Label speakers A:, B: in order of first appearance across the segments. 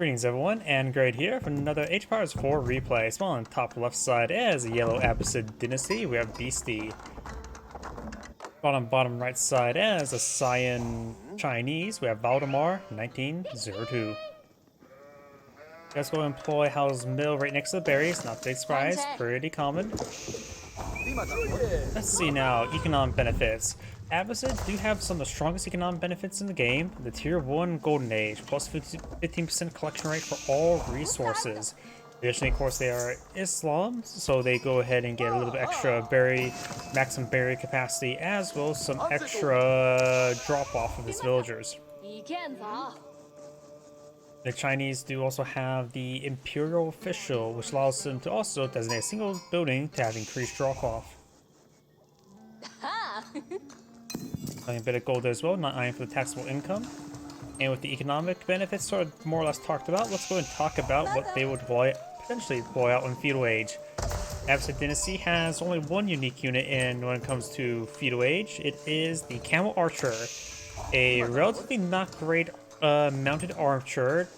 A: Greetings everyone, and Grade here for another Age of Empires 4 replay. So on the top left side is a yellow Abbasid Dynasty, we have Beasty. Bottom right side is a cyan Chinese, we have Valdemar1902. Let's go employ House Mill right next to the berries, not big surprise, pretty common. Let's see now, economic benefits. Abbasid do have some of the strongest economic benefits in the game. The Tier 1 Golden Age, plus 15% collection rate for all resources. Additionally, of course, they are Islam, so they go ahead and get a little bit extra maximum berry capacity, as well as some extra drop-off of its villagers. The Chinese do also have the Imperial Official, which allows them to also designate a single building to have increased drop-off. A bit of gold as well, not eyeing for the taxable income. And with the economic benefits sort of more or less talked about, let's go and talk about what they would potentially deploy out in Feudal Age. Abbasid Dynasty has only one unique unit in when it comes to Feudal Age. It is the Camel Archer, a relatively not great mounted archer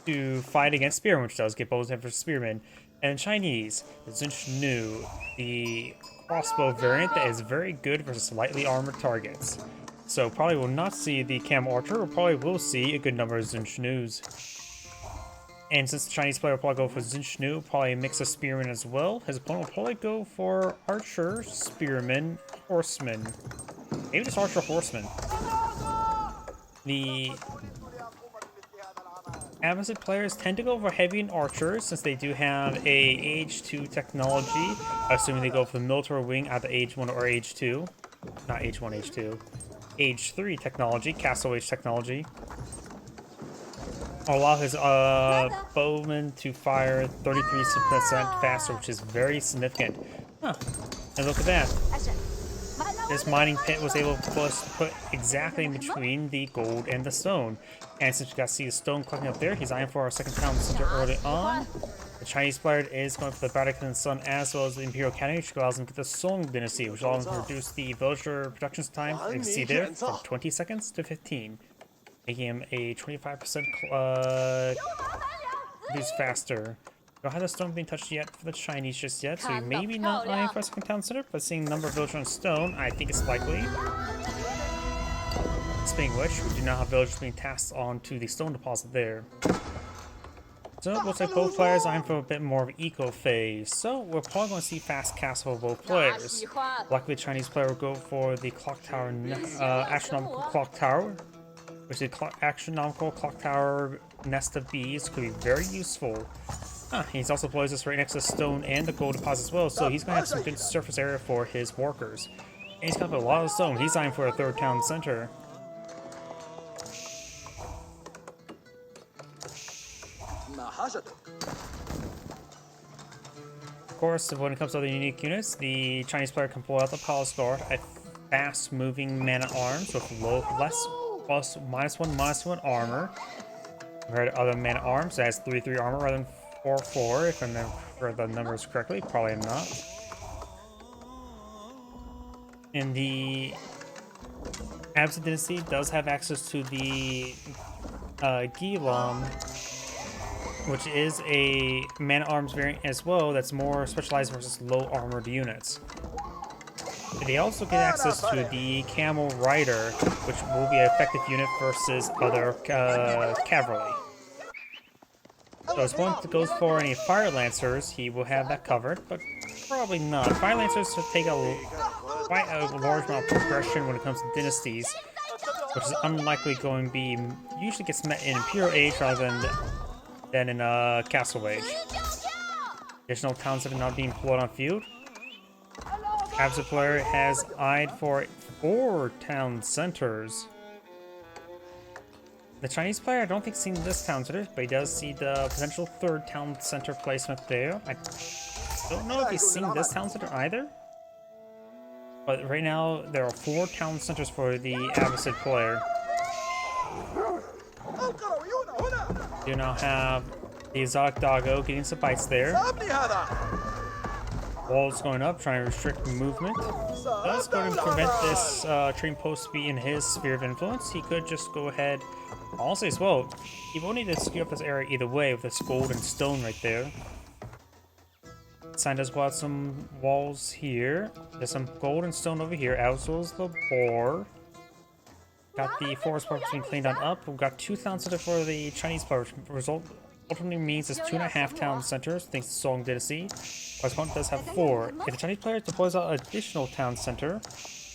A: to fight against Spearmen, which does get bonus for Spearmen. And Chinese, the Zinchnu, the crossbow variant that is very good versus lightly armored targets. So probably will not see the Camel Archer, or probably will see a good number of Zinchnus. And since the Chinese player will probably go for Zinchnu, probably a mix of Spearmen as well, his opponent will probably go for Archer, Spearman, Horseman. Maybe just Archer, Horseman. The Abbasid players tend to go for heavy and archers since they do have a Age 2 technology, assuming they go for the military wing either Age 1 or Age 2. Not Age 1, Age 2. Age 3 technology, Castle Age technology. Allow his bowman to fire 33% faster, which is very significant. Huh. And look at that. This mining pit was able to put exactly in between the gold and the stone. And since you guys see the stone collecting up there, he's eyeing for our second town center early on. The Chinese player is going for the Vatican Sun as well as the Imperial Academy, which allows him to get the Song Dynasty, which allows him to reduce the villager production time, you can see there, from 20 seconds to 15. Making him a 25% reduce faster. Don't have the stone being touched yet for the Chinese just yet, so maybe not eyeing for a second town center, but seeing the number of villagers on stone, I think it's likely. Speaking of which, we do now have villagers being tasked onto the stone deposit there. So it looks like both players eyeing for a bit more of an eco phase, so we're probably going to see fast castle for both players. Luckily, the Chinese player will go for the clock tower, astronomical clock tower, which is the astronomical clock tower nest of bees, could be very useful. He's also plays this right next to the stone and the gold deposit as well, so he's going to have some good surface area for his workers. And he's got a lot of stone. He's eyeing for a third town center. Of course, when it comes to other unique units, the Chinese player can pull out the Palace Guard, a fast-moving man-at-arms with -1/-1 armor. Compared to other man-at-arms, it has 3/3 armor rather than 4/4, if I remember the numbers correctly. Probably not. And the Abbasid Dynasty does have access to the Gilam, which is a man-at-arms variant as well that's more specialized versus low-armored units. They also get access to the Camel Rider, which will be an effective unit versus other cavalry. So as one goes for any Fire Lancers, he will have that covered, but probably not. Fire Lancers take quite a large amount of progression when it comes to dynasties, which is unlikely going to be, usually gets met in Imperial Age rather than in Castle Age. Additional towns that are not being pulled on field. Abbasid player has eyed for 4 town centers. The Chinese player, I don't think, seen this town center, but he does see the potential third town center placement there. I don't know if he's seen this town center either. But right now, there are 4 town centers for the Abbasid player. You now have the exotic doggo getting some bites there. Walls going up, trying to restrict movement. That's going to prevent this trading post to be in his sphere of influence. He could just go ahead Honestly, as well, you won't need to skew up this area either way with this gold and stone right there. Sign does put out some walls here. There's some gold and stone over here, as well as the boar. Got the forest part being cleaned on up. We've got 2 town centers for the Chinese part. Result ultimately means it's 2.5 town centers, thanks to Song Dynasty. Our opponent does have 4. If the Chinese player deploys an additional town center,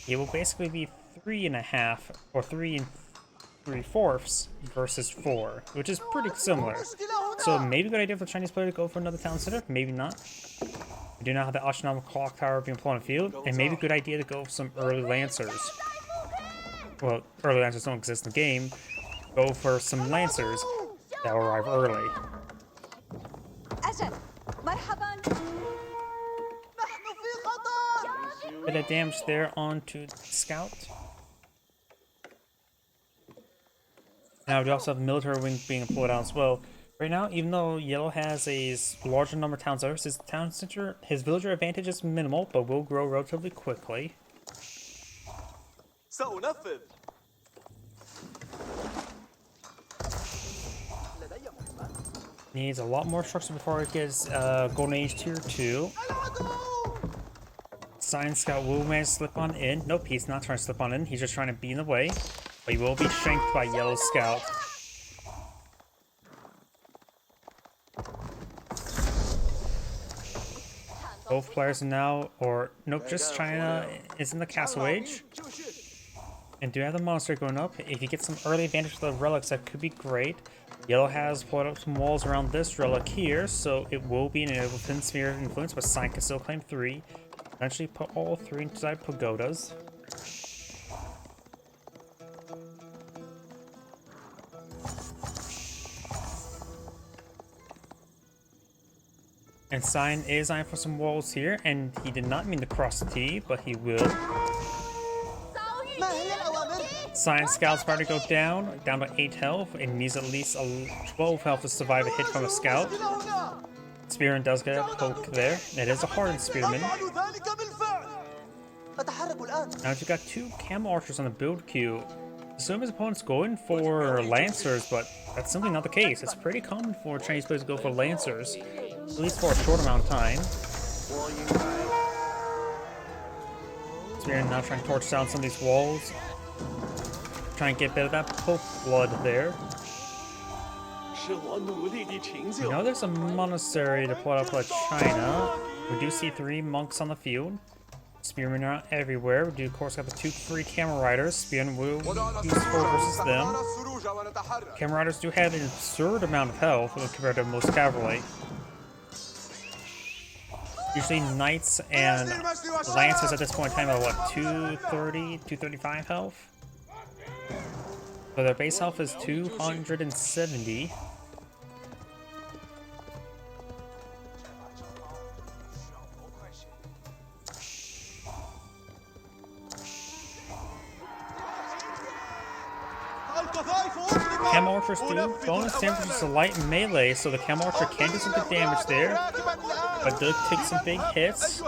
A: it will basically be 3.5 or 3 3/4 versus 4, which is pretty similar. So maybe a good idea for the Chinese player to go for another town center, maybe not. We do not have the astronomical clock tower being put on the field, and maybe a good idea to go for some early lancers. Well, early lancers don't exist in the game. Go for some lancers that will arrive early. Bit of damage there onto the scout. Now we also have military wing being employed out as well. Right now, even though yellow has a larger number of town centers, his villager advantage is minimal, but will grow relatively quickly. Needs a lot more structure before it gets Golden Age Tier 2. Science Scout will manage to slip on in. Nope, he's not trying to slip on in. He's just trying to be in the way. But he will be shanked by Yellow Scout. Both players now, or nope, just China is in the Castle Age. And do have the monastery going up. If you get some early advantage with the relics, that could be great. Yellow has put up some walls around this relic here, so it will be an within sphere of influence, but Sign can still claim 3. Eventually put all 3 inside pagodas. And Sign is eyeing for some walls here, and he did not mean to cross the T, but he will. Sign Scout's about to go down to 8 health, and needs at least 12 health to survive a hit from a scout. Spearman does get a poke there. It is a hardened Spearman. Now you've got 2 Camel Archers on the build queue. Assume his opponent's going for Lancers, but that's simply not the case. It's pretty common for Chinese players to go for Lancers, at least for a short amount of time. Spearman now trying to torch down some of these walls. Trying to get a bit of that poke blood there. You know there's a monastery to pull up by China. We do see 3 monks on the field. Spearmen are everywhere. We do of course have the 2 free camel riders. Spearmen will be useful versus them. Camel riders do have an absurd amount of health compared to most cavalry. Usually knights and lancers at this point in time are what, 230, 235 health? So their base health is 270. Camel Archers do bonus damage is a light melee, so the Camel Archer can do some good damage there, but does take some big hits.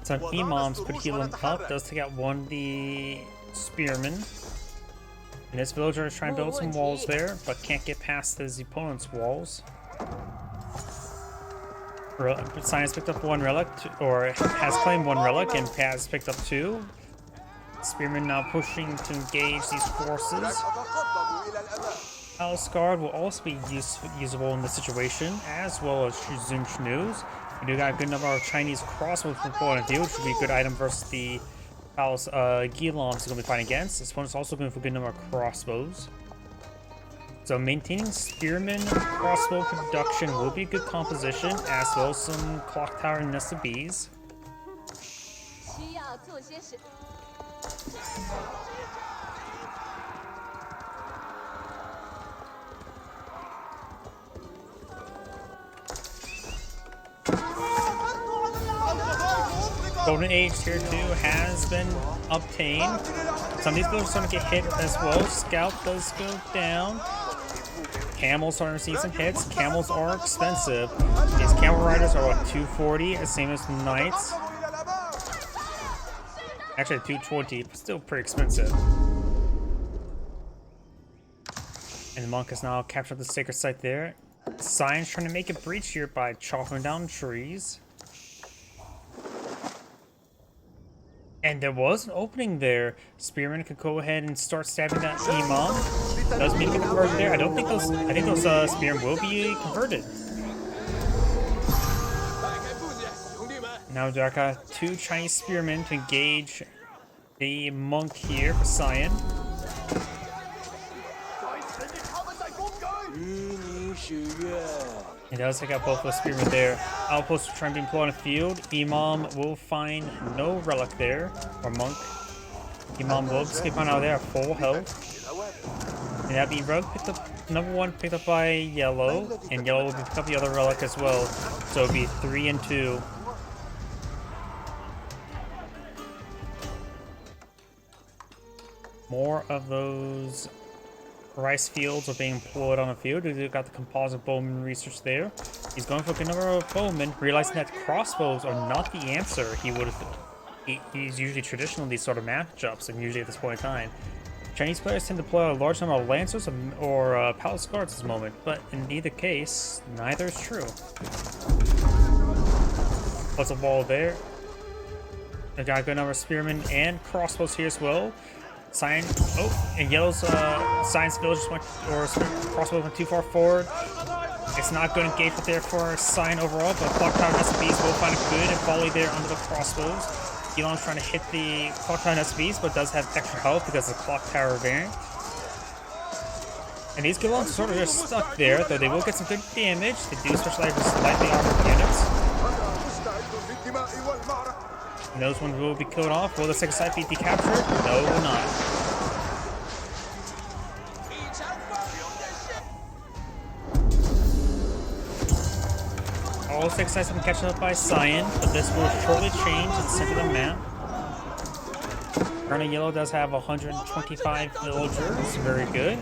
A: Some Imams could heal him up, does take out one of the Spearmen. And this villager is trying to build some walls there, but can't get past his opponent's walls. Science picked up 1 relic, or has claimed 1 relic, and has picked up 2. Spearman now pushing to engage these forces. Palace Guard will also be usable in this situation, as well as Zoom Schnews. We do got a good number of Chinese crossbows from point of view, which would be a good item versus the Palace Gilons is going to be fighting against. This opponent's also going for a good number of crossbows. So maintaining Spearman crossbow production will be a good composition, as well as some clock tower and nest of bees. Golden Age Tier 2 has been obtained. Some of these buildings are starting to get hit as well. Scout does go down. Camels starting to see some hits. Camels are expensive. These camel riders are what, 240, the same as knights. Actually 220, but still pretty expensive. And the monk has now captured the sacred site there. Cyan's trying to make a breach here by chopping down trees. And there was an opening there. Spearman could go ahead and start stabbing that imam. Does mean to get converted there. I think those spearmen will be converted. Now I got 2 Chinese spearmen to engage the monk here for Cyan. He does take out both those spearmen there. Outpost will try and be employed on the field. Imam will find no relic there, or monk. Imam will escape on out there at full health. And that'd be relic picked up, number 1 picked up by yellow, and yellow will pick up the other relic as well. So it'd be 3 and 2. More of those rice fields are being employed on the field. We've got the composite bowman research there. He's going for a good number of bowmen, realizing that crossbows are not the answer. He's usually traditional in these sort of matchups, and usually at this point in time. Chinese players tend to play a large number of lancers or palace guards at this moment, but in either case, neither is true. Plus a wall there. They've got a good number of spearmen and crossbows here as well. Cyan, and yellow's Cyan's village went, or crossbow went too far forward. It's not good engagement there for Cyan overall, but Clock Tower SBs will find a good and volley there under the crossbows. Elon's trying to hit the Clock Tower SBs, but does have extra health because of the Clock Tower variant. And these Gilons are sort of just stuck there, though they will get some good damage. They do specialize with slightly armored units. And those ones will be killed off. Will the second side be decaptured? No, it will not. All 6 sides have been catching up by Cyan, but this will shortly change at the center of the map. Colonel Yellow does have 125 villagers. Very good.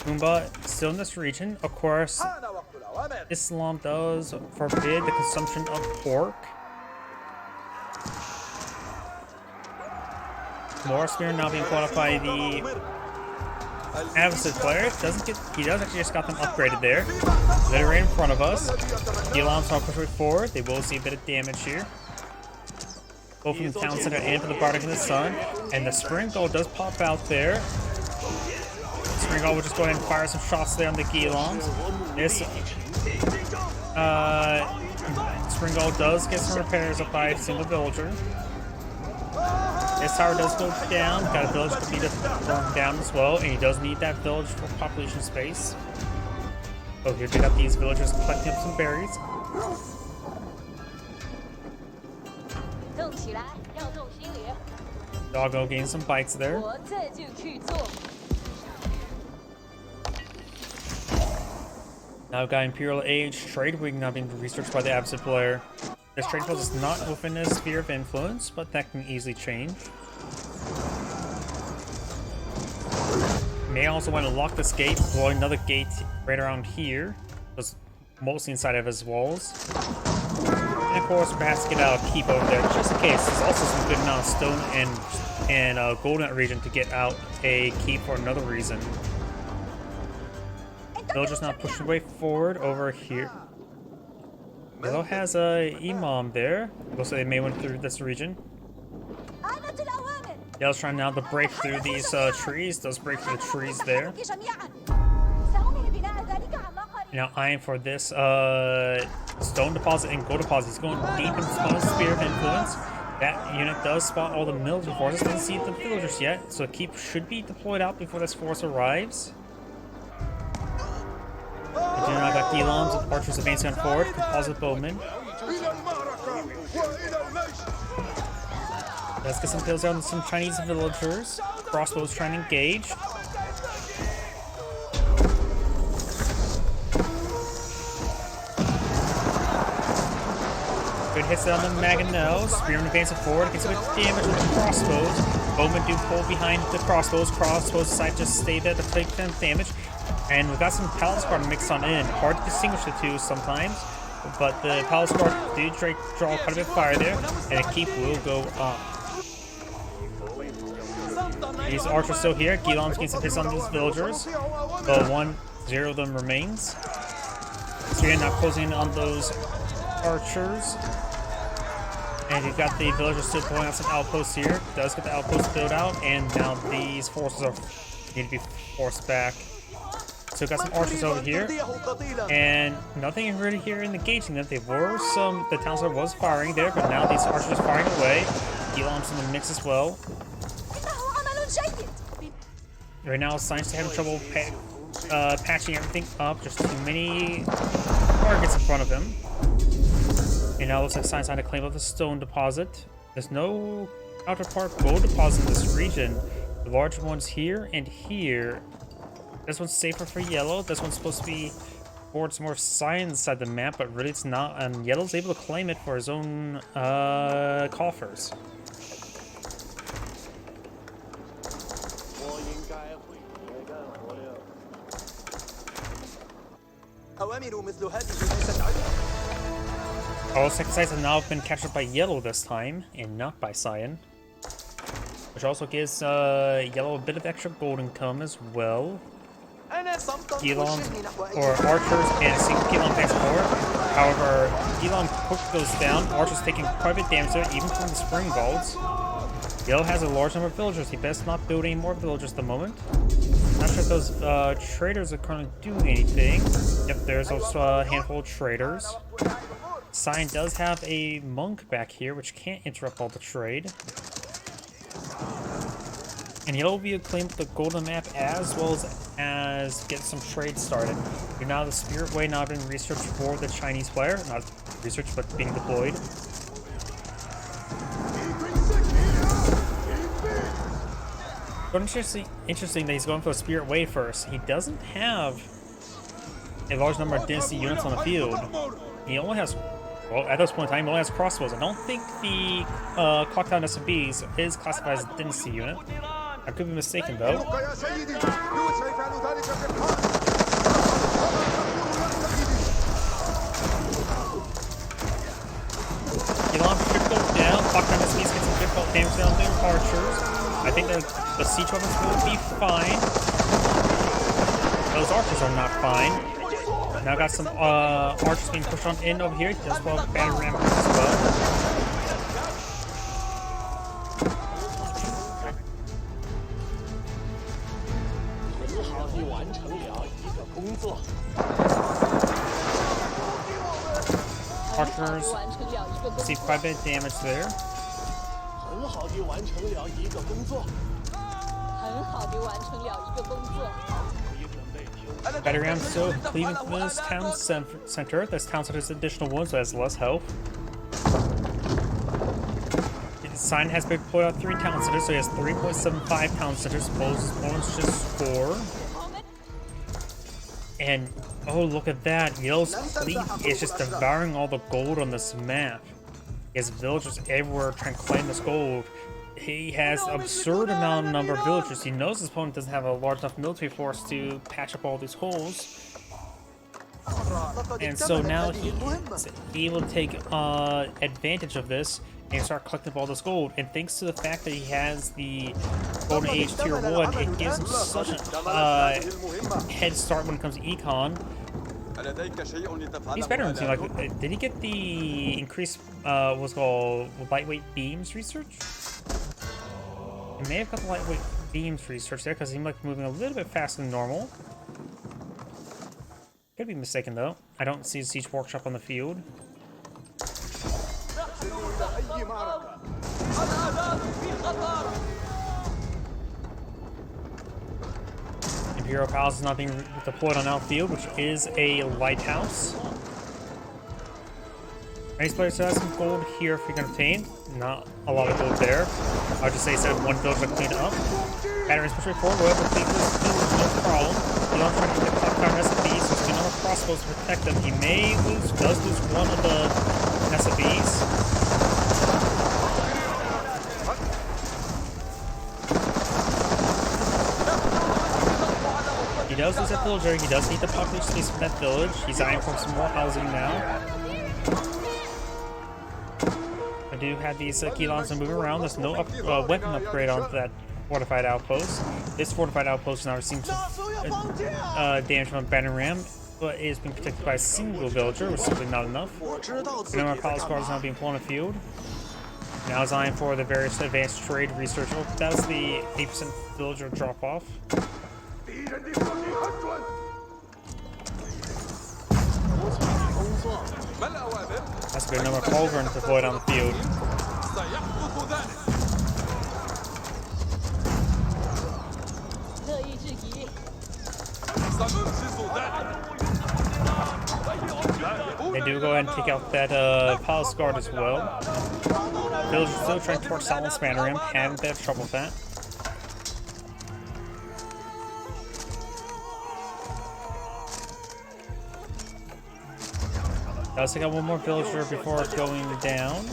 A: Pumbaa still in this region. Of course, Islam does forbid the consumption of pork. More spear now being caught up by the Abbasid player. He does actually just got them upgraded there. They're right in front of us. The alarms are pushing forward. They will see a bit of damage here. Both from the town center and from the Bardic in the Sun. And the Spring Gull does pop out there. Spring Gull will just go ahead and fire some shots there on the Gilons. This Spring Gull does get some repairs up by a single villager. This tower does go down. Got a village to be burned down as well, and he does need that village for population space. Oh, here we got these villagers collecting up some berries. Doggo gains some bites there. Now we've got Imperial Age trade wing now being researched by the Abbasid player. This trade post is not within his sphere of influence, but that can easily change. May also want to lock this gate, blow another gate right around here. That's mostly inside of his walls. And of course, perhaps get out a keep over there, just in case. There's also some good amount of stone and gold in that region to get out a keep for another reason. Villagers now pushing their way forward over here. Yellow has a Imam there. Looks like they may went through this region. Yellow's trying now to break through these trees. Does break through the trees there. Now eyeing for this stone deposit and gold deposit. He's going deep into his sphere of influence. That unit does spot all the military forces. Doesn't see the villagers yet, so a keep should be deployed out before this force arrives. We do not got Delams with archers advancing on forward. Composite bowmen. Let's get some kills on some Chinese villagers. Crossbows trying to engage. Good hits on the Mangonel. Spearman advancing forward. Gets a bit of damage with the crossbows. Bowmen do pull behind the crossbows. Crossbows decide to stay there to take them damage. And we've got some Palace Guard mixed on in. Hard to distinguish the two sometimes. But the Palace Guard do draw quite a bit of fire there. And a keep will go up. These archers still here. Gilom's getting some hits on these villagers. But 0 of them remains. So you're not closing in on those archers. And you've got the villagers still pulling out some outposts here. Does get the outposts built out, and now these forces need to be forced back. So we've got some archers over here, and nothing really here engaging them. The town square was firing there, but now these archers are firing away. Gilom's in the mix as well. Right now, Science having trouble patching everything up. Just too many targets in front of him. And now it looks like Science trying to claim up the stone deposit. There's no counterpart gold deposit in this region. The large ones here and here. This one's safer for yellow. This one's supposed to be towards more science side of the map, but really it's not. And yellow's able to claim it for his own coffers. All second sites have now been captured by yellow this time, and not by cyan. Which also gives yellow a bit of extra gold income as well. Gilom, or archers, and single Gilom takes forward. However, Gilom quick goes down. Archers taking quite a bit of damage there, even from the spring balls. Yellow has a large number of villagers. He best not build any more villagers at the moment. Not sure if those traders are currently doing anything. Yep, there's also a handful of traders. Cyan does have a monk back here, which can't interrupt all the trade. And yellow will be acclaimed with the golden map as well as get some trade started. You're now the Spirit Way now being researched for the Chinese player. Not researched, but being deployed. But interesting that he's going for a Spirit Way first. He doesn't have a large number of Dynasty units on the field. He only has, well, at this point in time, he only has crossbows. I don't think the Clocktown SBs is classified as a Dynasty unit. I could be mistaken, though. Gilom should go down. Clocktown SBs get some difficult damage down their archers. I think the siege weapons will be fine. Those archers are not fine. Now got some archers being pushed on in over here. He does well battle ram as well. Archers receive quite a bit of damage there. Battery ram still cleaving from this town center. This town center has additional wounds, so it has less health. Sign has been deployed out 3 town centers, so he has 3.75 town centers. Opponent's just 4. And oh, look at that! Yellow's fleet is just devouring all the gold on this map. He has villagers everywhere trying to claim this gold. He has absurd number of villagers. He knows his opponent doesn't have a large enough military force to patch up all these holes. And so now he will take advantage of this and start collecting all this gold. And thanks to the fact that he has the Golden Age Tier 1, it gives him such a head start when it comes to econ. He's better than team. Like, did he get the increased what's called lightweight beams research? He may have got the lightweight beams research there because he might be moving a little bit faster than normal. Could be mistaken though. I don't see a siege workshop on the field. Imperial Palace is not being deployed on outfield, which is a lighthouse. Race players still have some gold here if you can obtain. Not a lot of gold there. I would just say instead of one villager to clean it up. Batteries push right forward, we'll clean this village, no problem. You don't try to get the clock down SFBs, so there's no more crossbows to protect them. He does lose one of the SFBs. He does lose that villager. He does need the population space from that village. He's eyeing for some more housing now. I do have these Gilons moving around. There's no weapon upgrade onto that fortified outpost. This fortified outpost now receiving damage from a battering ram, but it is being protected by a single villager, which is simply not enough. The number of palace guards is now being blown afield. Now it's eyeing for the various advanced trade research. Oh, that was the 8% villager drop off. That's a good number of culverins deployed on the field. They do go ahead and take out that palace guard as well. Villagers still trying to torch Solomon Ram, having a bit of trouble with that. Does take out one more villager before going down.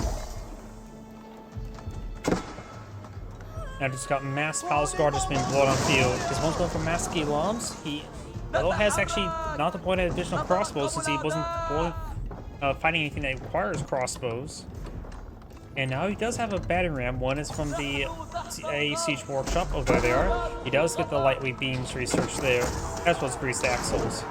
A: Now just got mass palace guard just being blown on field. This one's going for mass ski bombs. He has actually not deployed additional crossbows since he wasn't fighting anything that requires crossbows. And now he does have a battering ram. One is from the siege workshop. Oh, there they are. He does get the lightweight beams research there, as well as greased axles.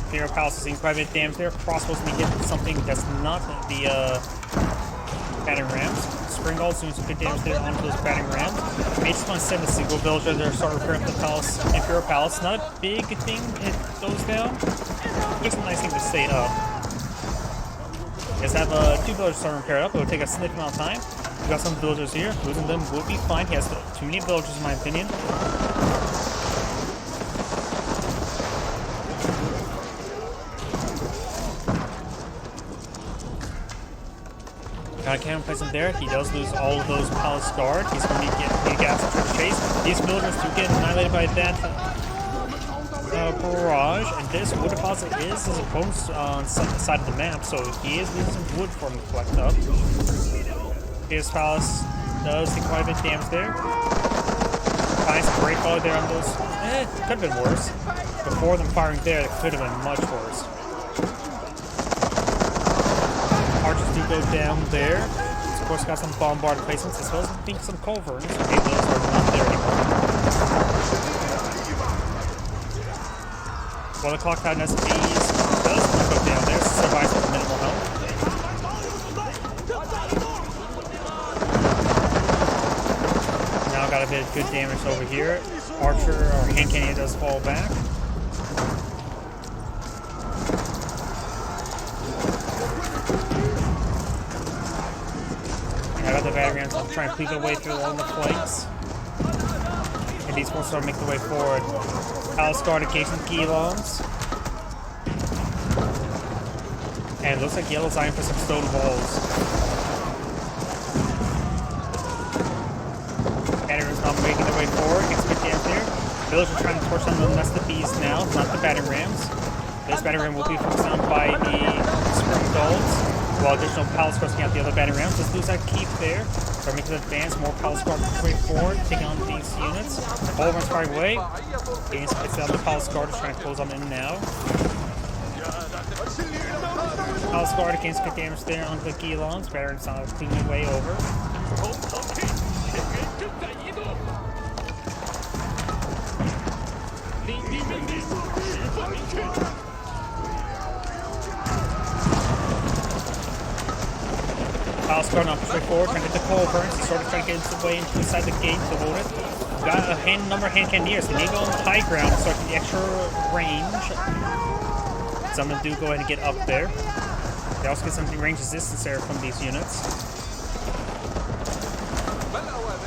A: Imperial Palace is seeing quite a bit of damage there. Crossbows may hit something that's not the battering rams. Springald's doing some good damage there onto those battering rams. May just want to send a single villager there to start repairing the palace, Imperial Palace. Not a big thing, it goes down. Just a nice thing to stay up. Just have two villagers start repaired up. It will take a significant amount of time. We got some villagers here. Losing them would be fine. He has too many villagers in my opinion. Cannon plays him there. He does lose all of those palace guard. He's going to get gas to chase. These villagers do get annihilated by that barrage, and this wood deposit is his opponent's on the side of the map, so he is losing some wood for him to collect up. His palace does take quite a bit of damage there. Finds a great volley there on those. Could have been worse. Before them firing there, it could have been much worse. Archers do go down there. Of course, got some bombard placements as well as I think some culverins. Okay, those are not there anymore. While the clock tower SPs does go down there, survives with minimal health. Now got a bit of good damage over here. Archer or hand cannon does fall back. The battering rams will try and cleave their way through along the flanks. And these will start making their way forward. Palace guard engaging Gilons. And it looks like yellow's eyeing for some stone walls. Batterers not making their way forward. Gets good damage there. Villagers are trying to torch some of the nest of bees now, not the battering rams. This battering ram will be focused on by the spring dolls. While additional palace guards taking out the other battering rams. Let's lose that keep there. Start making an advance, more palace guard way forward, taking on these units. All runs firing away. Getting some hits out of the palace guard, trying to close on in now. Palace guard against good damage there on the Gilons. Battering's not cleaning their way over. Palace guard now pushing forward, trying to get the culverins. He's sort of trying to get his way inside the gate to hold it. We've got a number of hand cannoneers. They need to go on the high ground to start the extra range. Some of them do go ahead and get up there. They also get some range resistance there from these units.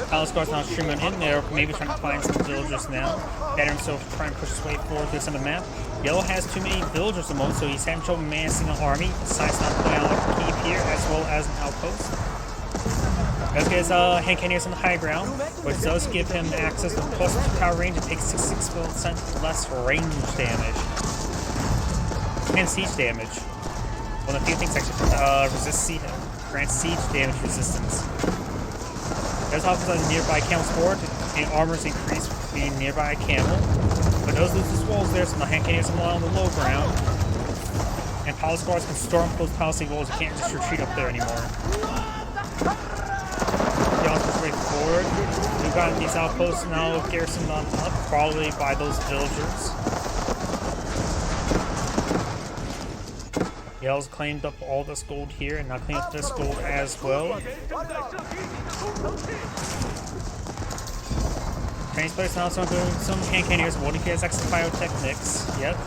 A: Palace guard's now streaming in there, maybe trying to find some villagers now. Battering himself trying to push his way forward through some of the map. Yellow has too many villagers at the moment, so he's having trouble managing an army. Decides not to put out a keep here as well as an outpost. Does get his hand cannoneers on the high ground, which does give him access to plus 2 power range and takes 66% less range damage. And siege damage. One of the few things actually grants siege damage resistance. There's offers on the nearby camel sport, and armor's increased being nearby a camel. But those lose his walls there, so the hand cannoneers are on the low ground. And palace guards can storm those palisade walls. You can't just retreat up there anymore. He also goes straight forward. We've got these outposts now garrisoned on up, probably by those villagers. Yell's claimed up all this gold here, and now claim up this gold as well. Chinese players now doing some cannoneers. What if he has extra pyrotechnics? Yep.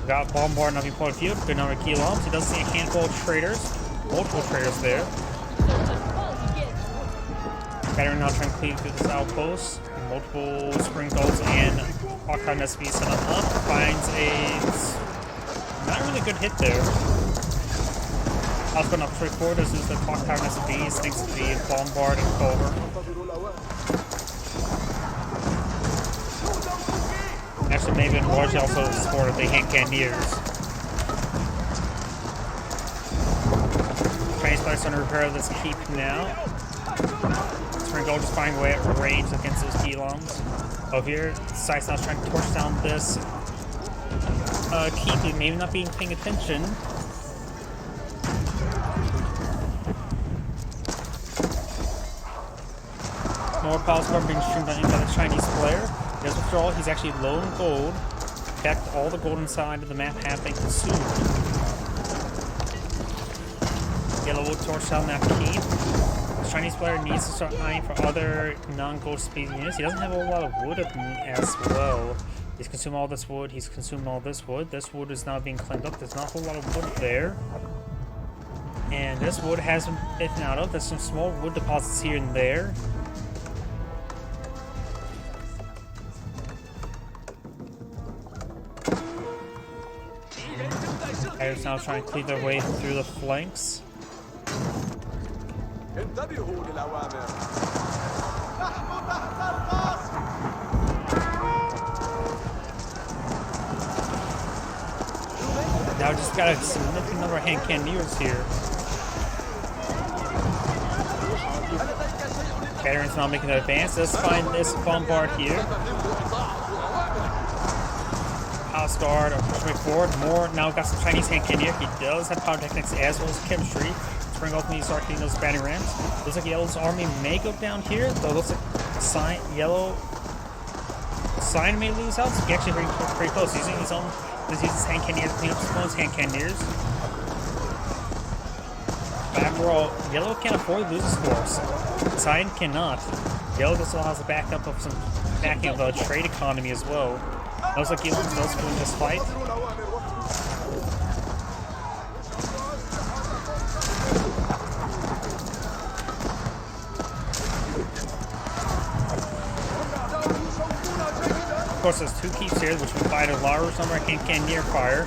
A: We got Valdemar now being point of view. Good number of kilometers. He does see a handful of traders. Multiple traders there. Veteran now trying to clean through this outpost. Multiple spring golds and Hawkeye has to be set up. Finds a not really good hit there. I was going up straight forward. This is the clock tower has to be thanks to the bombard and Culver. Actually, maybe in large also supported the hand cannoneers. Chinese players trying to repair this keep now. Spring Gold just finding a way at range against those Gelons. Over here, Scythe's now trying to torch down this keep, maybe not being paying attention. More palace guard being streamed on him by the Chinese player. He does withdraw, he's actually low in gold. In fact, all the gold inside of the map have been consumed. Yellow will torch down that keep. The Chinese player needs to start eyeing for other non-gold speed units. He doesn't have a whole lot of wood as well. He's consumed all this wood, he's consumed all this wood. This wood is now being cleaned up. There's not a whole lot of wood there. And this wood has been taken out of. There's some small wood deposits here and there. Pirates now trying to cleave their way through the flanks. Now we just got a significant number of hand cannoneers here. Veterans now making their advance. Let's find this bombard here. House guard are pushing forward. More now got some Chinese hand cannoneer. He does have pyrotechnics as well as chemistry. Spring off and start hitting those batting rams. Looks like Yellow's army may go down here, though it looks like Yellow Sign may lose out. So he actually pretty close. He's using his own. He's using his hand cannoneers to clean up his opponent's hand cannoneers. But after all, Yellow can't afford to lose his force. Sign cannot. Yellow just has a backup of some backing of the trade economy as well. Looks like Yellow does win this fight. Of course, there's two keeps here, which will fight a large number of cannoneer fire.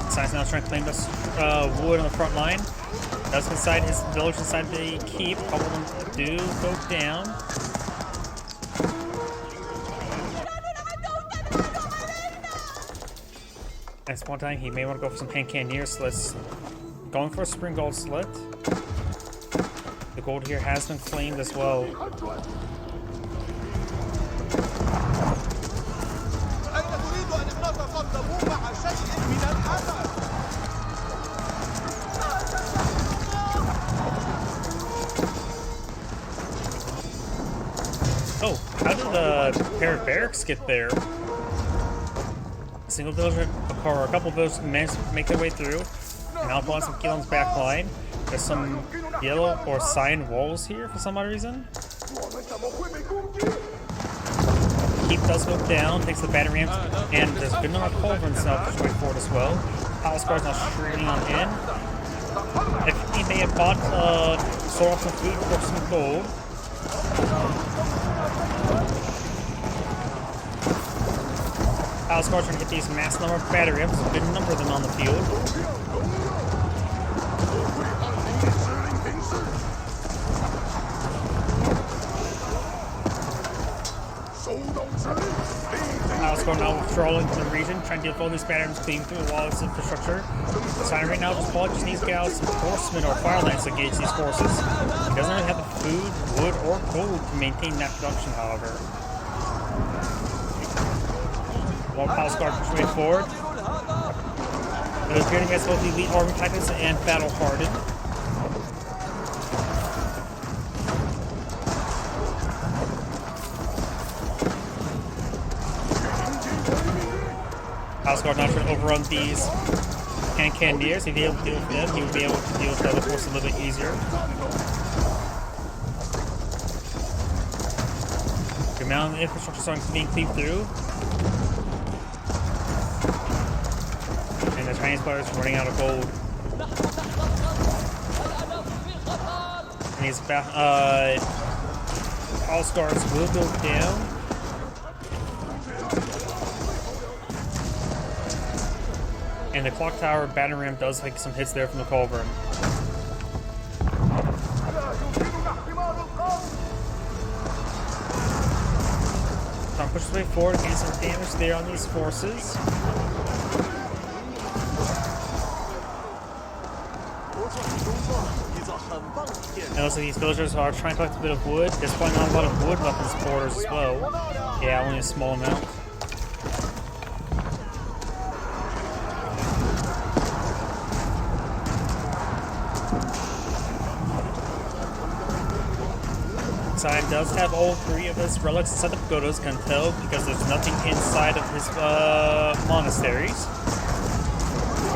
A: Sign's now trying to claim this wood on the front line. Does inside his village inside the keep. A couple of them do go down. At this point in time, he may want to go for some hand cannoneer slits. Going for a spring gold slit. The gold here has been claimed as well. Oh, how did the pair of barracks get there? A single villager, or a couple of those managed to make their way through. And now blowing some Keelan's back line. There's some yellow or cyan walls here for some odd reason. Keep does go down, takes the battery ramps, and there's a good number of culverins now pushing way forward as well. Palace guards now streaming on in. If he may have bought sold off some food for some gold. Palace guards trying to hit these mass number of battery ramps. There's a good number of them on the field. Palace guard now withdrawing to the region, trying to deal with all these batteries cleaning through the walls of infrastructure. Sign right now just needs to get out some horsemen or fire lines to engage these forces. He doesn't really have the food, wood, or gold to maintain that production, however. While Palace Guard push way forward. It appears he has both elite army tactics and battle hardened. Palace Guard not trying to overrun these Cannoneers. If he'd be able to deal with them, he would be able to deal with the other force a little bit easier. The amount of infrastructure starting being cleaved through. And the Chinese players are running out of gold. And these Palace Guards will go down. And the clock tower battering ram does take some hits there from the culverin. Trying to push his way forward, getting some damage there on these forces. And it looks like these villagers are trying to collect a bit of wood. There's probably not a lot of wood left in these borders as well. Yeah, only a small amount. Side does have all three of his relics inside the pagodas, can tell, because there's nothing inside of his monasteries.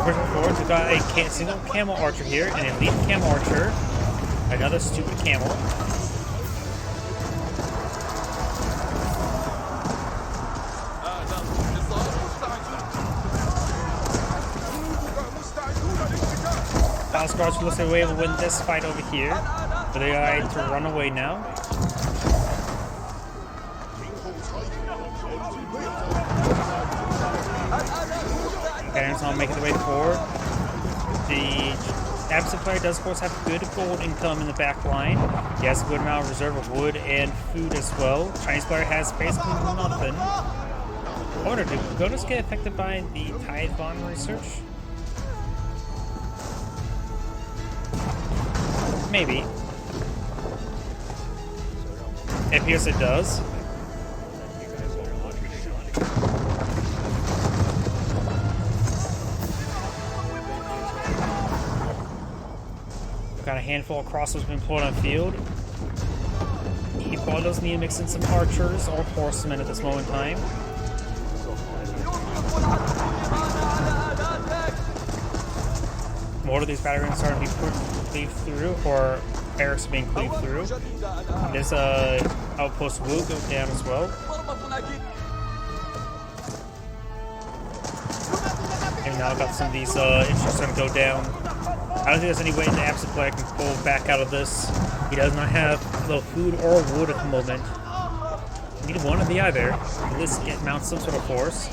A: Pushing forward, we've got a single camel archer here, an elite camel archer, another stupid camel. Palace Guards looks like we're able to win this fight over here. But they are to run away now. Cannons not making their way forward. The Abbasid player does, of course, have good gold income in the back line. He has a good amount of reserve of wood and food as well. Chinese player has basically nothing. I wonder, do pagodas get affected by the tide bond research? Maybe. It appears it does. Got a handful of crossbows being pulled on field. He probably does need to mix in some archers or horsemen at this moment in time. More of these batteries are starting to be cleaved through, or barracks being cleaved through. This outpost will go down as well. And now got some of these infantry going to go down. I don't think there's any way the Abbasid player can pull back out of this. He does not have the food or wood at the moment. Neither one or the other. At least it mounts some sort of force.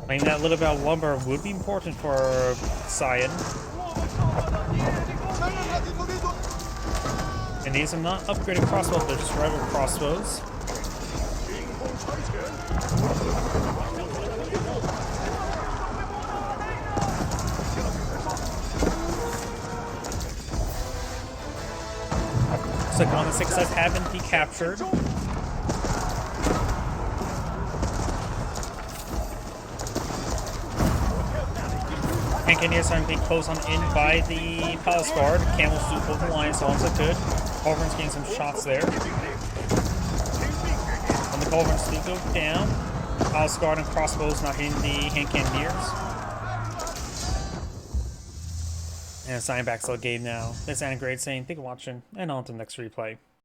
A: I mean, that little bit of lumber would be important for Cyan. And these are not upgraded crossbows, they're just regular crossbows. Looks like one of the 6 sides have been decaptured. Cannoneers are being closed on in by the Palace Guard. Camels do hold the line as long as they could. Culverins getting some shots there. And the Culverins do go down. Palace Guard and crossbows not hitting the hand Cannoneers. And sign back to the game now. This is Anna Grade saying thank you for watching, and on to the next replay.